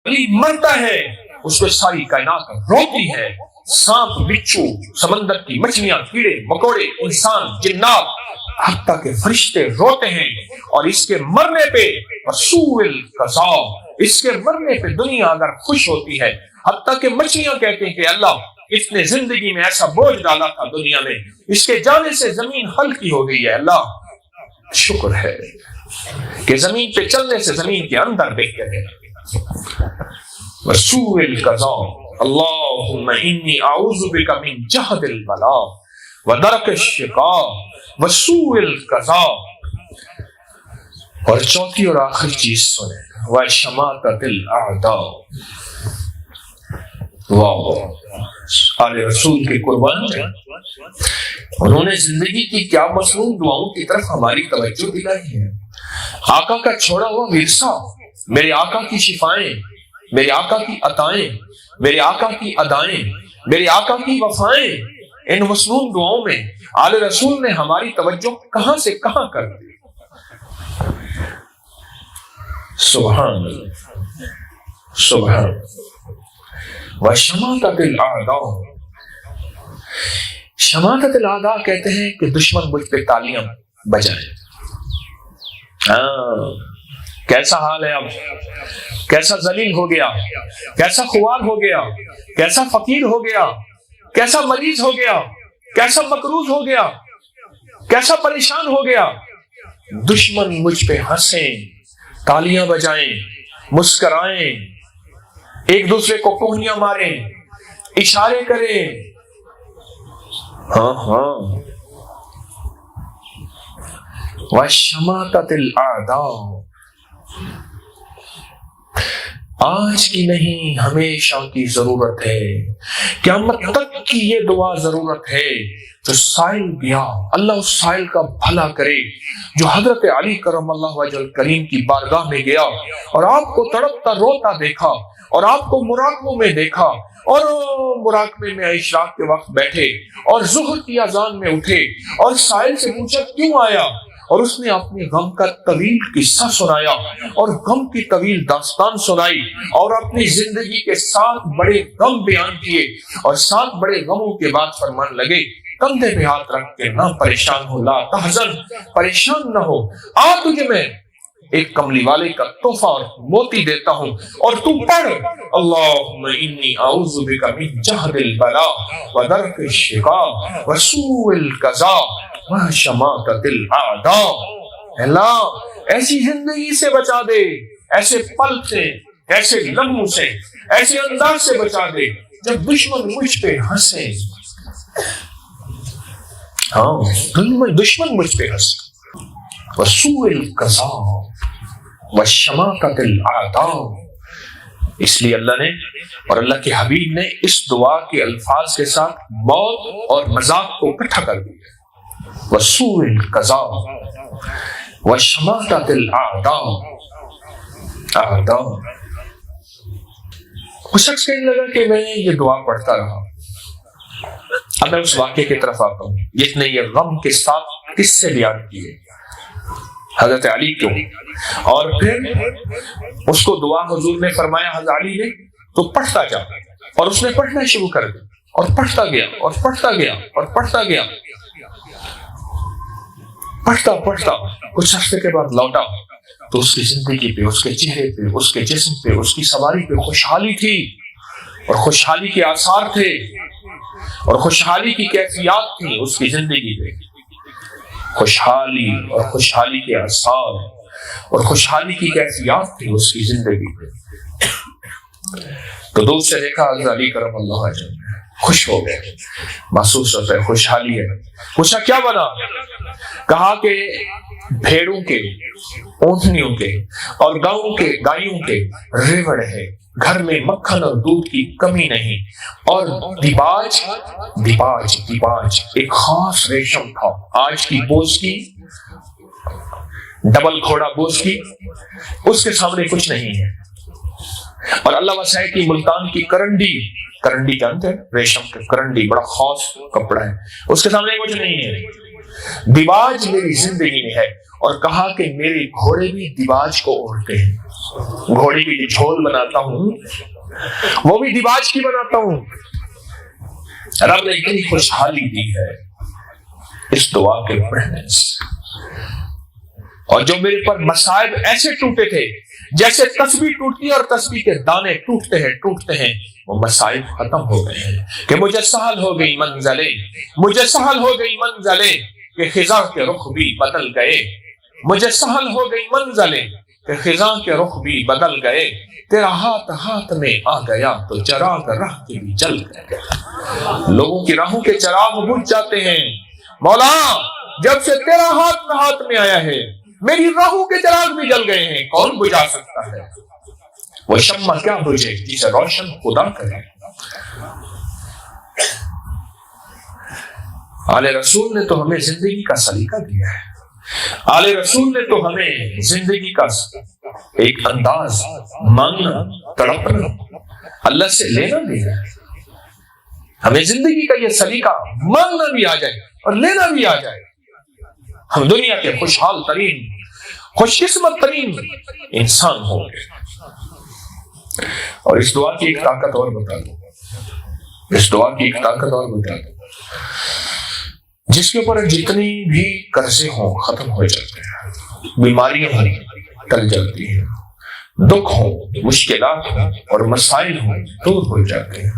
علی مرتا ہے اس کو ساری کائنات روتی ہے، سانپ، بچھو، سمندر کی مچھلیاں، کیڑے مکوڑے، انسان، جنات، حتیٰ کہ فرشتے روتے ہیں۔ اور اس کے مرنے پہ رسول القضاء، اس کے مرنے پہ دنیا اگر خوش ہوتی ہے، حتیٰ کہ مچھلیاں کہتے ہیں کہ اللہ اس نے زندگی میں ایسا بوجھ ڈالا تھا دنیا میں، اس کے جانے سے زمین ہلکی ہو گئی ہے، اللہ شکر ہے کہ زمین پہ چلنے سے زمین کے اندر بہتر ہے۔ رسول القضاء، اللہم انی اعوذ بک من جہد البلاء ودرک الشقاء وسوء القضاء۔ اور چوتھی اور آخری چیز سنیں، وشماتۃ الاعداء۔ واہ، آل رسول کے قربان ہیں، انہوں نے زندگی کی کیا مصنوع دعاؤں کی طرف ہماری توجہ دلائی ہے۔ آقا کا چھوڑا ہوا ورثہ، میرے آقا کی شفائیں، میرے آقا کی عطائیں، میرے آقا کی ادائیں، میرے آقا کی وفائیں، ان مصنوع دعاؤں میں آل رسول نے ہماری توجہ کہاں سے کہاں کر دی۔ سبحان اللہ، سبحان وشماتۃ الاعداء۔ شماتۃ الاعداء کہتے ہیں کہ دشمن مجھ پہ تالیاں بجائے۔ کیسا حال ہے اب، کیسا ذلیل ہو گیا، کیسا خوار ہو گیا، کیسا فقیر ہو گیا، کیسا مریض ہو گیا، کیسا مقروض ہو گیا، کیسا پریشان ہو گیا۔ دشمن مجھ پہ ہنسیں، تالیاں بجائیں، مسکرائیں، ایک دوسرے کو کوہنیاں ماریں، اشارے کریں۔ ہاں وشماتۃ الاعداء۔ آج کی نہیں، ہمیشہ کی ضرورت ہے، قیامت تک کی یہ دعا ضرورت ہے۔ جو سائل گیا، اللہ اس سائل کا بھلا کرے۔ جو حضرت علی کرم اللہ وجہ الکریم کی بارگاہ میں گیا اور آپ کو تڑپتا روتا دیکھا اور آپ کو مراقبوں میں دیکھا، اور مراقبے میں اشراق کے وقت بیٹھے اور ظہر کی اذان میں اٹھے اور سائل سے پوچھا کیوں آیا، اور اس نے اپنے غم کا طویل قصہ سنایا اور غم کی طویل داستان سنائی اور اپنی زندگی کے 7 بڑے غم بیان کیے، اور 7 بڑے غموں کے بعد فرمان لگے کندھے پہ ہاتھ رکھ کے، نہ پریشان ہو، لا تحزن، پریشان نہ ہو، آ تجھے میں ایک کملی والے کا تحفہ اور موتی دیتا ہوں، اور تو پڑھ اللہم انی اعوذ بک من جہد البلاء ودرک الشقاء وسوء القضاء وشماتۃ الاعداء۔ اللہ ایسی زندگی سے بچا دے، ایسے پل سے، ایسے لمحوں سے، ایسے انداز سے بچا دے جب دشمن مجھ پہ ہنسے۔ دشمن مجھ پہ ہنسے۔ وسوء القضاء وشماتۃ الاعداء۔ اس لیے اللہ نے اور اللہ کے حبیب نے اس دعا کے الفاظ کے ساتھ موت اور مذاق کو اکٹھا کر دیا۔ وسوء القضاء وشماتۃ الاعداء۔ اعداء۔ وہ شخص کہنے لگا کہ میں یہ دعا پڑھتا رہا۔ اب میں اس واقعے کی طرف آتا ہوں جس نے یہ غم کے ساتھ قصے بیان کیے حضرت علی کو، اور پھر اس کو دعا حضور نے فرمایا حضرت علی نے تو پڑھتا جا، اور اس نے پڑھنا شروع کر دیا اور پڑھتا گیا اور پڑھتا گیا اور پڑھتا گیا، پڑھتا پڑھتا کچھ عرصے کے بعد لوٹا تو اس کی زندگی پہ، اس کے چہرے پہ، اس کے جسم پہ، اس کی سواری پہ خوشحالی تھی، اور خوشحالی کے آثار تھے، اور خوشحالی کی کیفیات تھی اس کی زندگی پہ۔ خوشحالی اور خوشحالی کے آثار اور خوشحالی کی کیفیات تھی اس کی زندگی پہ۔ تو دور سے دیکھا حضرت علی کرم اللہ وجہ خوش ہو گئے، محسوس ہوتا ہے خوشحالی ہے۔ پوچھا کیا بنا؟ کہا کہ بھیڑوں کے، اونٹنیوں کے اور گاؤں کے، گایوں کے ریوڑ ہے، گھر میں مکھن اور دودھ کی کمی نہیں، اور دیباج دیباج دیباج ایک خاص ریشم تھا، آج کی بوجھ کی، ڈبل گھوڑا بوجھ کی، اس کے سامنے کچھ نہیں ہے۔ اور اللہ وسائے کی ملتان کی کرنڈی، کرنڈی جانتے ہیں ریشم کے کرنڈی، بڑا خاص کپڑا ہے، اس کے سامنے کچھ نہیں ہے۔ دیباج میری زندگی میں ہے اور کہا کہ میرے گھوڑے بھی دیباج کو اوڑھتے ہیں، گھوڑے کی جو جھول بناتا ہوں وہ بھی دیباج کی بناتا ہوں۔ رب نے اتنی خوشحالی دی ہے اس دعا کے پڑھنے سے، اور جو میرے پر مصائب ایسے ٹوٹے تھے جیسے تسبیح ٹوٹتی ہے اور تسبیح کے دانے ٹوٹتے ہیں، وہ مصائب ختم ہو گئے ہیں کہ مجھے سہل ہو گئی منزلیں، مجھے سہل ہو گئی منزلیں کہ خزاں کے رخ بھی بدل گئے، مجھے سہل ہو گئی منزلیں کہ خزاں کے رخ بھی بدل گئے، تیرا ہاتھ میں آ گیا تو چراغ راہ کے بھی جل گئے۔ لوگوں کی راہوں کے چراغ بجھ جاتے ہیں، مولا جب سے تیرا ہاتھ میں آیا ہے میری راہوں کے چراغ بھی جل گئے ہیں، کون بجھا سکتا ہے؟ وہ شمع کیا بجھے جسے روشن خدا کرے۔ آل رسول نے تو ہمیں زندگی کا سلیقہ دیا ہے، آل رسول نے تو ہمیں زندگی کا ایک انداز، مانگنا، تڑپنا، اللہ سے لینا دیا ہے۔ ہمیں زندگی کا یہ سلیقہ مانگنا بھی آ جائے اور لینا بھی آ جائے، ہم دنیا کے خوشحال ترین، خوش قسمت ترین انسان ہوں گے۔ اور اس دعا کی ایک طاقت اور بتا دوں، اس دعا کی ایک طاقت اور بتا دوں، جس کے اوپر جتنی بھی قرضے ہوں ختم ہو جاتے ہیں، بیماریاں ہوں ٹل جاتی ہیں، دکھ ہوں، مشکلات ہوں اور مسائل ہوں دور ہو جاتے ہیں،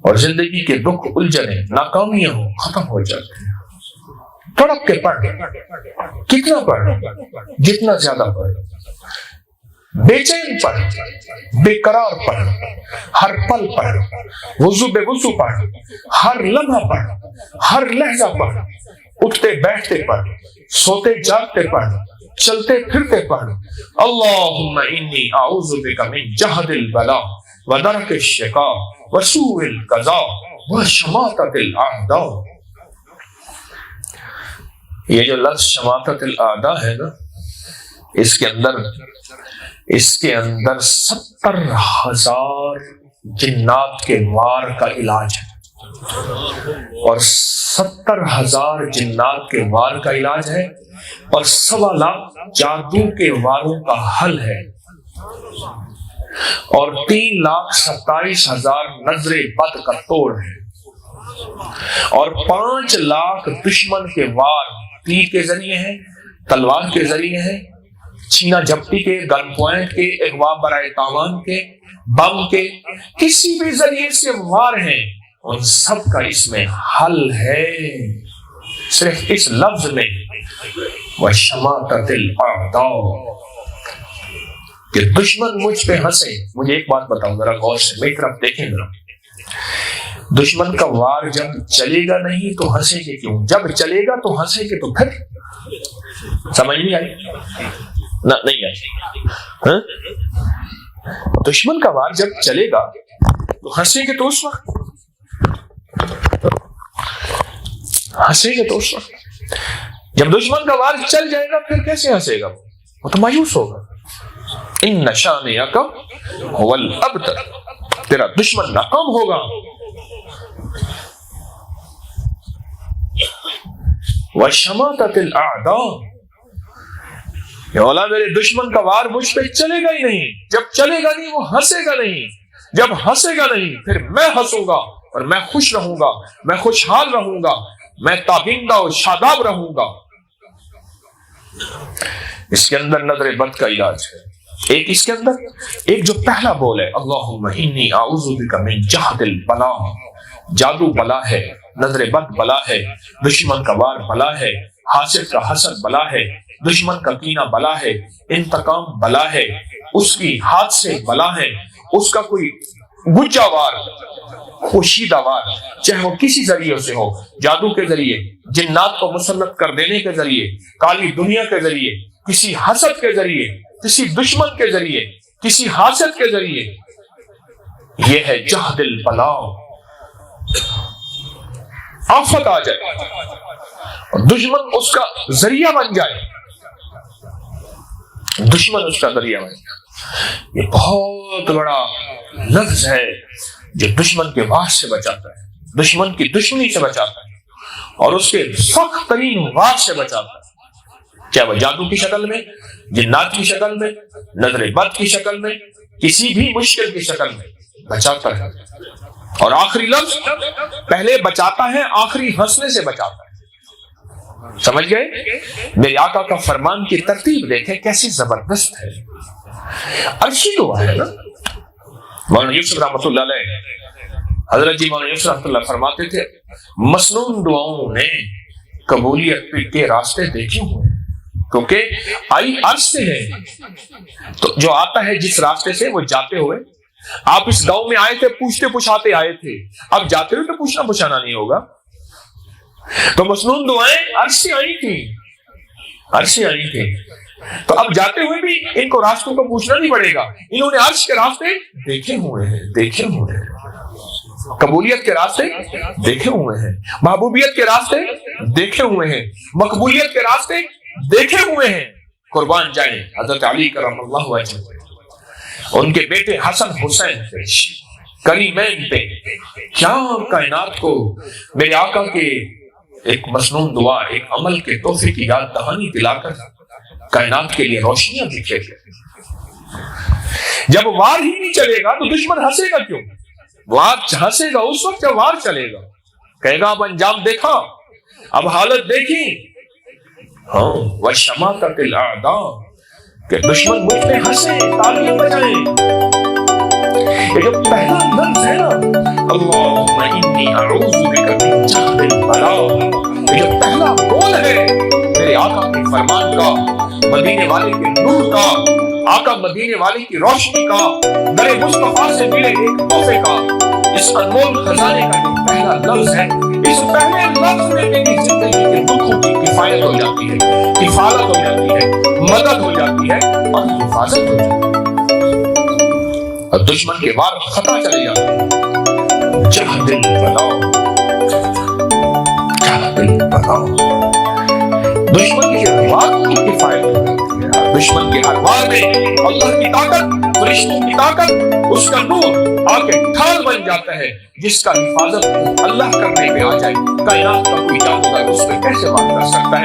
اور زندگی کے دکھ، الجھنیں، ناکامیاں ہوں ختم ہو جاتے ہیں۔ تڑپ کے پڑھ، کتنا پڑھ، جتنا زیادہ پڑھ، بے چین پڑھ، بے قرار پڑھ، ہر پل پڑھ، وضو بے وضو پڑھ، ہر لمحہ پڑھ، ہر لہجہ پڑھ، اٹھتے بیٹھتے پڑھ، سوتے جاگتے پڑھ، چلتے پھرتے پڑھ۔ اللہم انی اعوذ بک من جہد البلاء ودرک الشقاء وسوء القضاء وشماتۃ الاعداء۔ یہ جو لفظ شماتۃ الاعداء ہے نا، اس کے اندر 70,000 جنات کے وار کا علاج ہے، اور 70,000 جنات کے وار کا علاج ہے، اور 1.25 لاکھ جادو کے واروں کا حل ہے، اور 3,27,000 نظر بد کا توڑ ہے، اور 5 لاکھ دشمن کے وار تیر کے ذریعے ہیں، تلوار کے ذریعے ہیں، چھینا جھپٹی کے، گن پوائنٹ کے، اغوا برائے تاوان کے، بم کے، کسی بھی ذریعے سے وار ہیں، ان سب کا اس میں حل ہے، صرف اس لفظ میں، وَشَمَاتَةِ الْأَعْدَاءِ، کہ دشمن مجھ پہ ہنسے۔ مجھے ایک بات بتاؤ ذرا غور سے، میری طرف دیکھیں ذرا، دشمن کا وار جب چلے گا نہیں تو ہنسے گے کیوں؟ جب چلے گا تو ہنسے گے تو پھر؟ سمجھ نہیں آئی؟ نہ نہیں آئی۔ دشمن کا وار جب چلے گا تو ہنسیں گے تو اس وقت، ہنسیں گے تو اس وقت، جب دشمن کا وار چل جائے گا پھر کیسے ہنسے گا؟ وہ تو مایوس ہوگا۔ ان شانئک ھو الابتر، تیرا دشمن ناکام ہوگا۔ وشماتۃ الاعداء، یا مولا میرے دشمن کا وار مجھ پہ چلے گا ہی نہیں، جب چلے گا نہیں وہ ہنسے گا نہیں، جب ہنسے گا نہیں پھر میں ہنسوں گا اور میں خوش رہوں گا، میں خوشحال رہوں گا، میں تابندہ و شاداب رہوں گا۔ اس کے اندر نظر بد کا علاج ہے، ایک اس کے اندر، ایک جو پہلا بول ہے اللہم انی اعوذ بک من جہد البلاء، جادو بلا ہے، نظر بد بلا ہے، دشمن کا وار بلا ہے، حاسد کا حسد بلا ہے، دشمن کا کینہ بلا ہے، انتقام بلا ہے، اس کی ہاتھ سے بلا ہے، اس کا کوئی گجا وار، خوشیدہ وار، چاہے وہ کسی ذریعے سے ہو، جادو کے ذریعے، جنات کو مسلط کر دینے کے ذریعے، کالی دنیا کے ذریعے، کسی حسد کے ذریعے، کسی دشمن کے ذریعے، کسی حاسد کے ذریعے، یہ ہے جہد البلاء۔ آفت آ جائے اور دشمن اس کا ذریعہ بن جائے، دشمن اس کا ذریعہ بن جائے، یہ بہت بڑا لفظ ہے جو دشمن کے وار سے بچاتا ہے، دشمن کی دشمنی سے بچاتا ہے، اور اس کے سخت ترین وار سے بچاتا ہے۔ چاہے وہ جادو کی شکل میں، جنات کی شکل میں، نظر بد کی شکل میں، کسی بھی مشکل کی شکل میں بچاتا ہے۔ اور آخری لفظ پہلے بچاتا ہے، آخری ہنسنے سے بچاتا ہے۔ سمجھ گئے؟ میرے آقا کا فرمان کی ترتیب دیکھیں کیسی زبردست ہے۔ عرشی دعا ہے نا۔ مولانا یوسف رحمۃ اللہ علیہ، حضرت جی مولانا یوسف رحمۃ اللہ فرماتے تھے مسنون دعاؤں نے قبولیت کے راستے دیکھے ہوئے ہیں، کیونکہ آئی عرش سے ہے، تو جو آتا ہے جس راستے سے وہ جاتے ہوئے۔ آپ اس گاؤں میں آئے تھے، پوچھتے پوچھاتے آئے تھے، اب جاتے ہوئے تو پوچھنا پوچھانا نہیں ہوگا۔ تو مسنون دعائیں عرش سے آئی تھی، عرش سے آئی تھی، تو اب جاتے ہوئے بھی ان کو راستوں کو پوچھنا نہیں پڑے گا، انہوں نے عرش کے راستے دیکھے ہوئے ہیں، دیکھے ہوئے ہیں، قبولیت کے راستے دیکھے ہوئے ہیں، محبوبیت کے راستے دیکھے ہوئے ہیں، مقبولیت کے راستے دیکھے ہوئے ہیں۔ قربان جائیں حضرت علی کرم اللہ وجہ، ان کے بیٹے حسن حسین پہ، کریمین پہ، کیا کائنات کو میرے آقا کے ایک مسنون دعا، ایک عمل کے تحفے کی یاد دہانی دلا کر کائنات کے لیے روشنیاں دکھے گی۔ جب وار ہی نہیں چلے گا تو دشمن ہنسے گا کیوں؟ وار ہنسے گا اس وقت جب وار چلے گا، کہے گا اب انجام دیکھا، اب حالت دیکھی۔ ہاں وَشَمَاتَتِ الْأَعْدَاءِ، کہ دشمن مجھ پہ ہنسے، تالیاں بجائیں۔ یہ جو پہلا لفظ ہے نا، اللہم انی اعوذ بک من جہد البلاء، یہ جو پہلا بول ہے میرے آقا کے فرمان کا، مدینے والے کے نور کا، آقا مدینے والے کی روشنی کا، در مصطفیٰ سے ملے ایک تحفے کا، اس انمول خزانے کا جو پہلا لفظ ہے، اس پہلے لفظ میں میری زندگی کے دکھوں کی کفایت ہو جاتی ہے، کفالت ہو جاتی ہے، مدد ہو جاتی ہے اور حفاظت ہو جاتی ہے، اور دشمن کے وار خطا چلے جاتے ہیں۔ جہد البلاء، جہد البلاء، دشمن کے وار کی کفایت ہو جاتی ہے، دشمن کے ہر وار میں اللہ کی طاقت، فرشتوں کی طاقت، اس کا نور آ کے ڈھال بن جاتا ہے، جس کا حفاظت اللہ کرنے پہ آ جائے، کائنات کا کوئی جادوگر اس پہ کیسے وار کر سکتا ہے؟